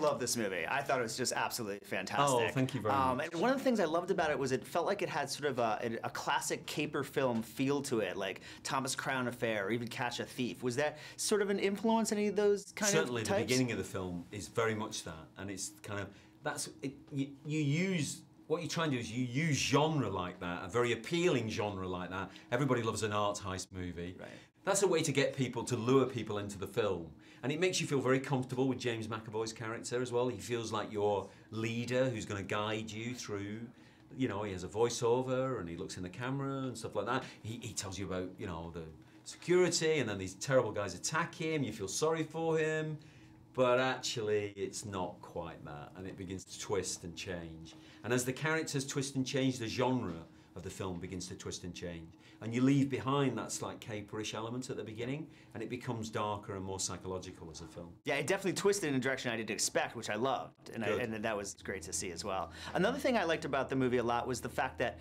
love this movie. I thought it was just absolutely fantastic. Oh, thank you very much. And one of the things I loved about it was it felt like it had sort of a classic caper film feel to it, like Thomas Crown Affair or even Catch a Thief. Was that sort of an influence, any of those kind Certainly of types? the beginning of the film is very much that, and it's kind of, that's, you use, what you try and do is you use genre like that, a very appealing genre like that. Everybody loves an art heist movie. Right. That's a way to get people, to lure people into the film. And it makes you feel very comfortable with James McAvoy's character as well. He feels like your leader who's going to guide you through, you know, he has a voiceover and he looks in the camera and stuff like that. He tells you about, you know, the security, and then these terrible guys attack him, you feel sorry for him, but actually it's not quite that, and it begins to twist and change. And as the characters twist and change, the genre of the film begins to twist and change. And you leave behind that slight caperish element at the beginning, and it becomes darker and more psychological as a film. Yeah, it definitely twisted in a direction I didn't expect, which I loved, and that was great to see as well. Another thing I liked about the movie a lot was the fact that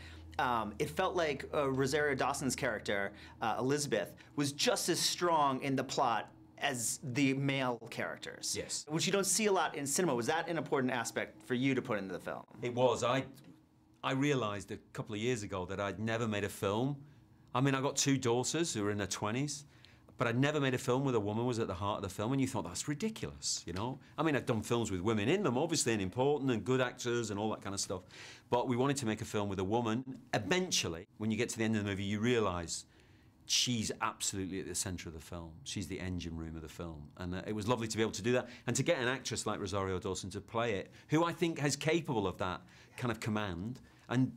it felt like Rosario Dawson's character, Elizabeth, was just as strong in the plot as the male characters. Yes. Which you don't see a lot in cinema. Was that an important aspect for you to put into the film? It was. I realised a couple of years ago that I'd never made a film. I mean, I got two daughters who are in their 20s, but I'd never made a film where a woman was at the heart of the film, and you thought, that's ridiculous, you know? I mean, I'd done films with women in them, obviously, and important, and good actors, and all that kind of stuff. But we wanted to make a film with a woman. Eventually, when you get to the end of the movie, you realise she's absolutely at the centre of the film. She's the engine room of the film. And it was lovely to be able to do that. And to get an actress like Rosario Dawson to play it, who I think is capable of that kind of command,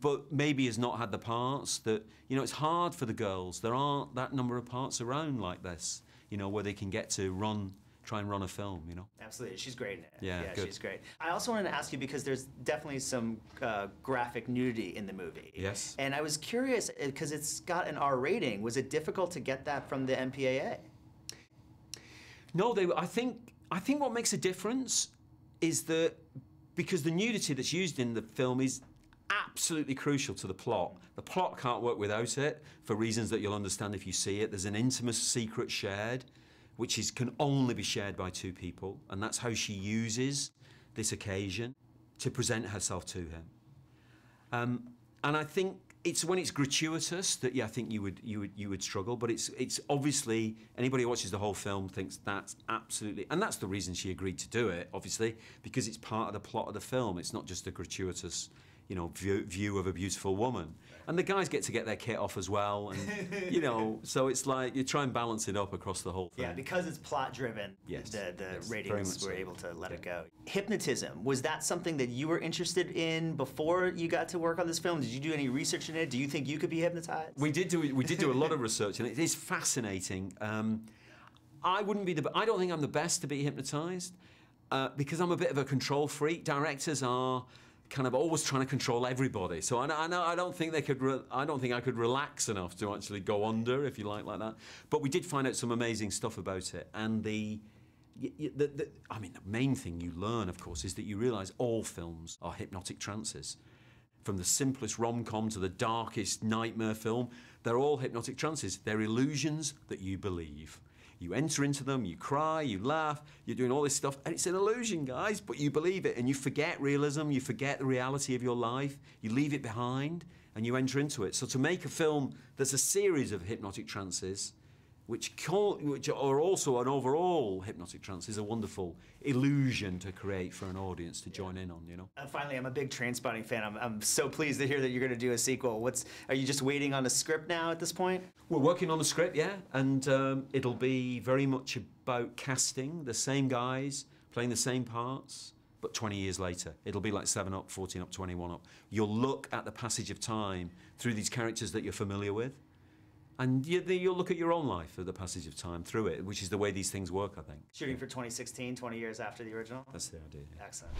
but maybe has not had the parts that, you know, it's hard for the girls. There aren't that number of parts around like this, you know, where they can get to try and run a film, you know. Absolutely, she's great in it. Yeah, good. She's great. I also wanted to ask you, because there's definitely some graphic nudity in the movie. Yes. And I was curious, because it's got an R rating, was it difficult to get that from the MPAA? No, I think what makes a difference is that, because the nudity that's used in the film is absolutely crucial to the plot. The plot can't work without it, for reasons that you'll understand if you see it. There's an intimate secret shared, which can only be shared by two people, and that's how she uses this occasion to present herself to him. And I think it's when it's gratuitous that, yeah, I think you would struggle. But it's obviously, anybody who watches the whole film thinks that's absolutely, and that's the reason she agreed to do it, obviously, because it's part of the plot of the film. It's not just a gratuitous, you know, view of a beautiful woman. And the guys get to get their kit off as well, and, you know, so it's like you try and balance it up across the whole thing. Yeah, because it's plot-driven, yes, the yes, ratings were able to let it go. Hypnotism, was that something that you were interested in before you got to work on this film? Did you do any research in it? Do you think you could be hypnotized? We did do a lot of research, and it is fascinating. I don't think I'm the best to be hypnotized, because I'm a bit of a control freak. Directors are kind of always trying to control everybody, so I don't think I could relax enough to actually go under, if you like that. But we did find out some amazing stuff about it, and I mean, the main thing you learn, of course, is that you realise all films are hypnotic trances. From the simplest rom-com to the darkest nightmare film, they're all hypnotic trances. They're illusions that you believe. You enter into them, you cry, you laugh, you're doing all this stuff, and it's an illusion, guys, but you believe it, and you forget realism, you forget the reality of your life, you leave it behind, and you enter into it. So to make a film that's a series of hypnotic trances, which are also an overall hypnotic trance, is a wonderful illusion to create for an audience to join in on, you know. Finally, I'm a big Trainspotting fan. I'm so pleased to hear that you're going to do a sequel. Are you just waiting on a script now at this point? We're working on the script, yeah, and it'll be very much about casting the same guys, playing the same parts, but 20 years later. It'll be like 7 Up, 14 Up, 21 Up. You'll look at the passage of time through these characters that you're familiar with, and you'll look at your own life at the passage of time through it, which is the way these things work, I think. Shooting for 2016, 20 years after the original? That's the idea. Yeah. Excellent.